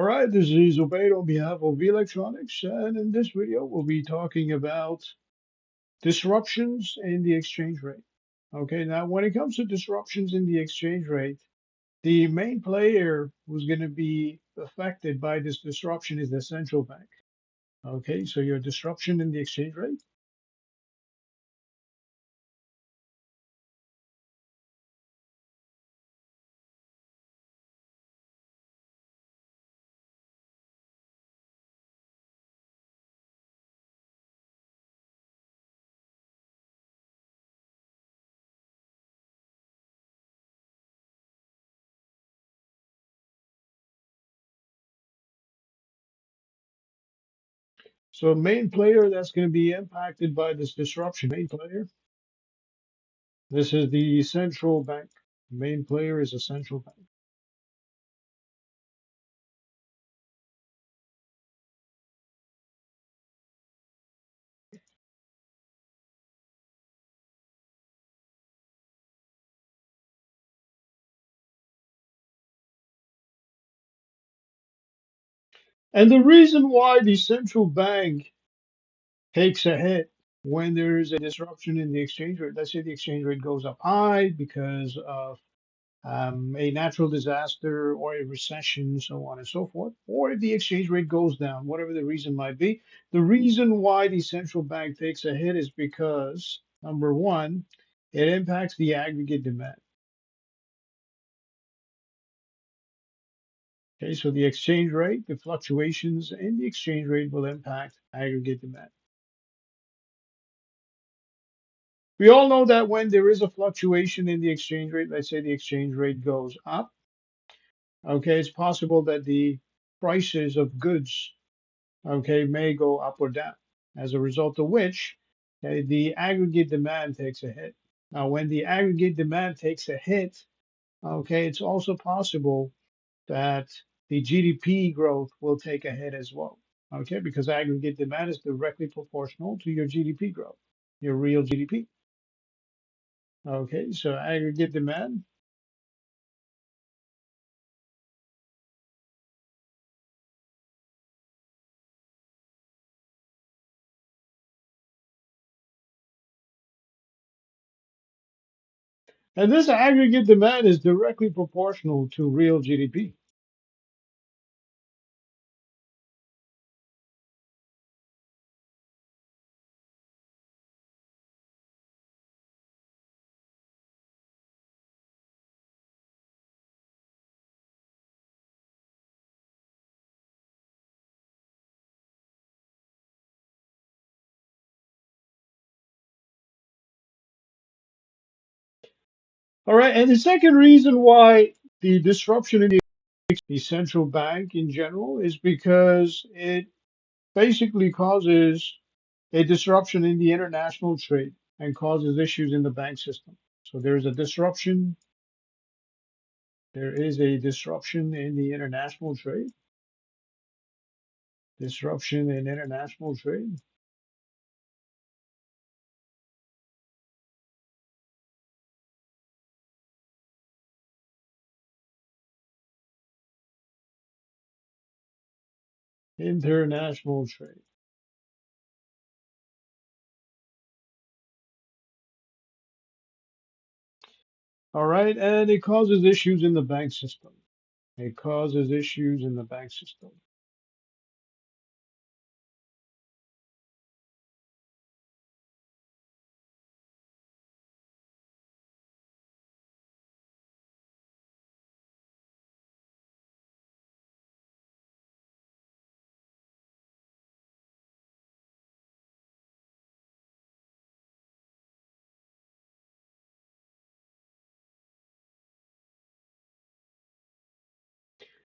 All right, this is Obeyed on behalf of Electronics, and in this video, we'll be talking about disruptions in the exchange rate. Okay, now when it comes to disruptions in the exchange rate, the main player who's going to be affected by this disruption is the central bank. Okay, so your disruption in the exchange rate. So main player that's going to be impacted by this disruption, main player, this is the central bank. Main player is a central bank. And the reason why the central bank takes a hit when there is a disruption in the exchange rate. Let's say the exchange rate goes up high because of a natural disaster or a recession, so on and so forth, or if the exchange rate goes down, whatever the reason might be. The reason why the central bank takes a hit is because, number one, it impacts the aggregate demand. Okay, so the exchange rate, the fluctuations in the exchange rate will impact aggregate demand. We all know that when there is a fluctuation in the exchange rate, let's say the exchange rate goes up, okay, it's possible that the prices of goods, okay, may go up or down, as a result of which the aggregate demand takes a hit. Now, when the aggregate demand takes a hit, okay, it's also possible that the GDP growth will take a hit as well, okay, because aggregate demand is directly proportional to your GDP growth, your real GDP. Okay, so aggregate demand. And this aggregate demand is directly proportional to real GDP. All right, and the second reason why the disruption in the central bank in general is because it basically causes a disruption in the international trade and causes issues in the bank system. So there's a disruption, there is a disruption in the international trade, disruption in international trade, international trade. All right, and it causes issues in the bank system. It causes issues in the bank system.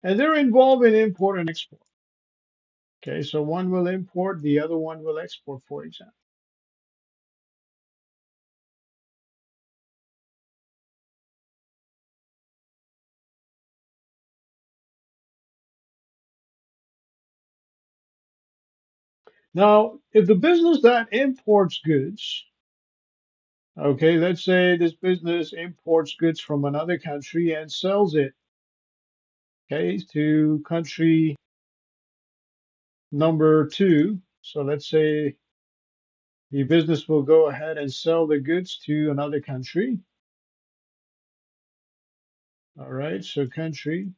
And they're involved in import and export. Okay, so one will import, the other one will export, for example. Now, if the business that imports goods, okay, let's say this business imports goods from another country and sells it, okay, to country number two. So let's say the business will go ahead and sell the goods to another country. All right, so country,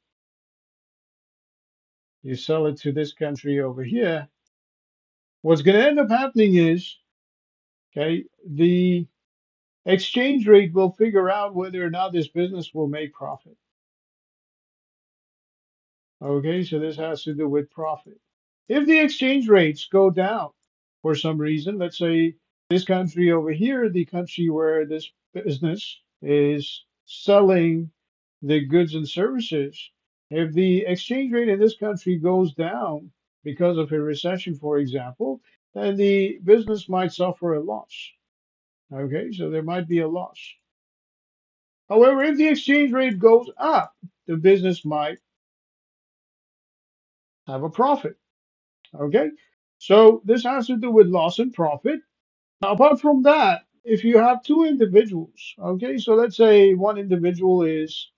you sell it to this country over here. What's going to end up happening is, okay, the exchange rate will figure out whether or not this business will make profit. Okay, so this has to do with profit. If the exchange rates go down for some reason, let's say this country over here, the country where this business is selling the goods and services, if the exchange rate in this country goes down because of a recession, for example, then the business might suffer a loss. Okay, so there might be a loss. However, if the exchange rate goes up, the business might have a profit. Okay, so this has to do with loss and profit. Now, apart from that, if you have two individuals, okay, so let's say one individual is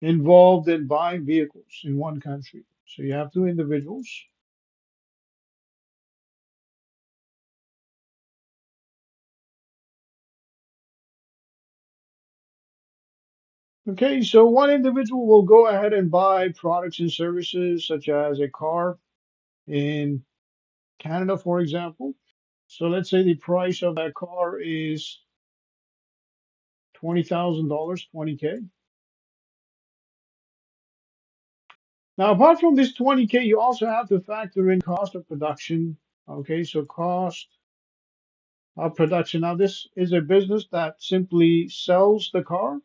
involved in buying vehicles in one country. So you have two individuals. Okay, so one individual will go ahead and buy products and services such as a car in Canada, for example. So let's say the price of that car is $20,000, 20K. Now, apart from this 20K, you also have to factor in cost of production. Okay, so cost of production. Now, this is a business that simply sells the car.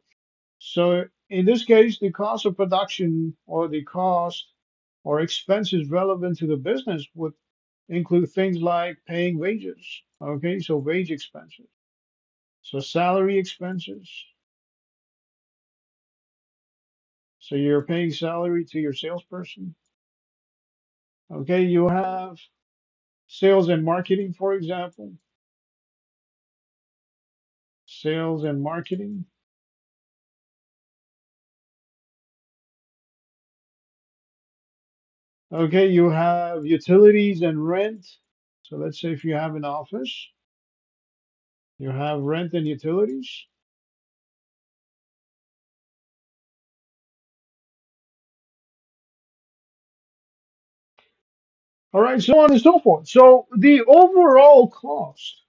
So in this case, the cost of production or the cost or expenses relevant to the business would include things like paying wages. Okay, so wage expenses. So salary expenses. So you're paying salary to your salesperson. Okay, you have sales and marketing, for example. Sales and marketing. Okay, you have utilities and rent. So let's say if you have an office, you have rent and utilities. All right, so on and so forth. So the overall cost,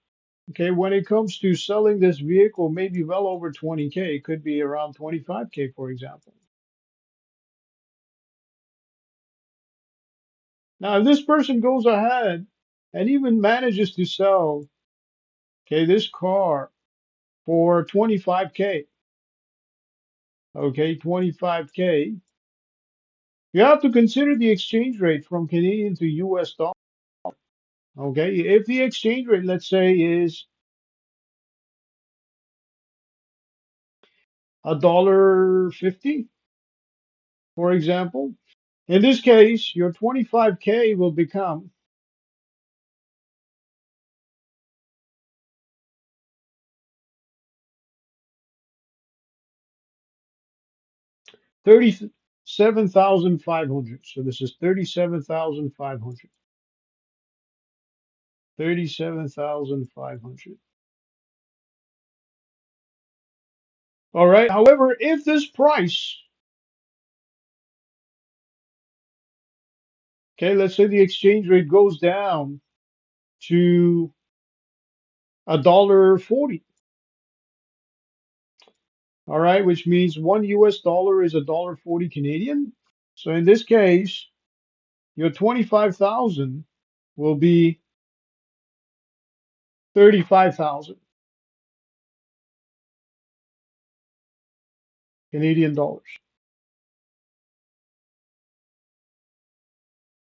okay, when it comes to selling this vehicle, maybe well over 20K, it could be around 25K, for example. Now, if this person goes ahead and even manages to sell, okay, this car for 25K, okay, 25K, you have to consider the exchange rate from Canadian to US dollar. Okay, if the exchange rate, let's say, is $1.50, for example, in this case, your 25K will become 37,500. So this is 37,500. 37,500. All right. However, if this price, okay, let's say the exchange rate goes down to $1.40, all right, which means one US dollar is $1.40 Canadian. So in this case, your 25,000 will be 35,000 Canadian dollars.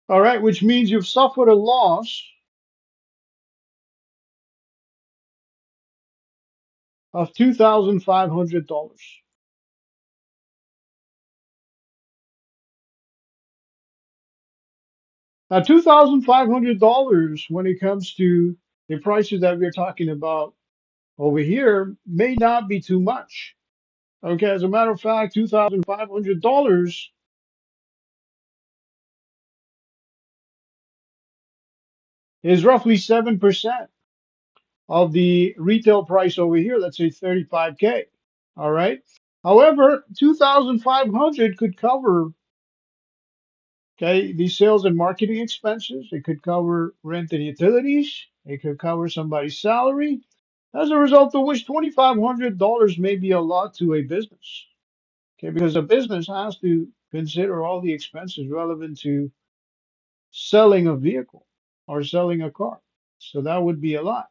All right, which means you've suffered a loss of $2,500. Now, $2,500 when it comes to the prices that we're talking about over here may not be too much. Okay, as a matter of fact, $2,500 is roughly 7% of the retail price over here. Let's say 35K. All right. However, 2,500 could cover, okay, the sales and marketing expenses. It could cover rent and utilities. It could cover somebody's salary. As a result of which $2,500 may be a lot to a business. Okay, because a business has to consider all the expenses relevant to selling a vehicle or selling a car. So that would be a lot.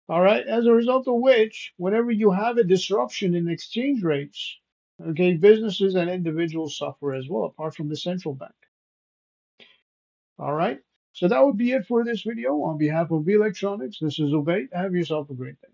All right. As a result of which, whenever you have a disruption in exchange rates, okay, businesses and individuals suffer as well, apart from the central bank. All right. So that would be it for this video. On behalf of V Electronics, this is Obey. Have yourself a great day.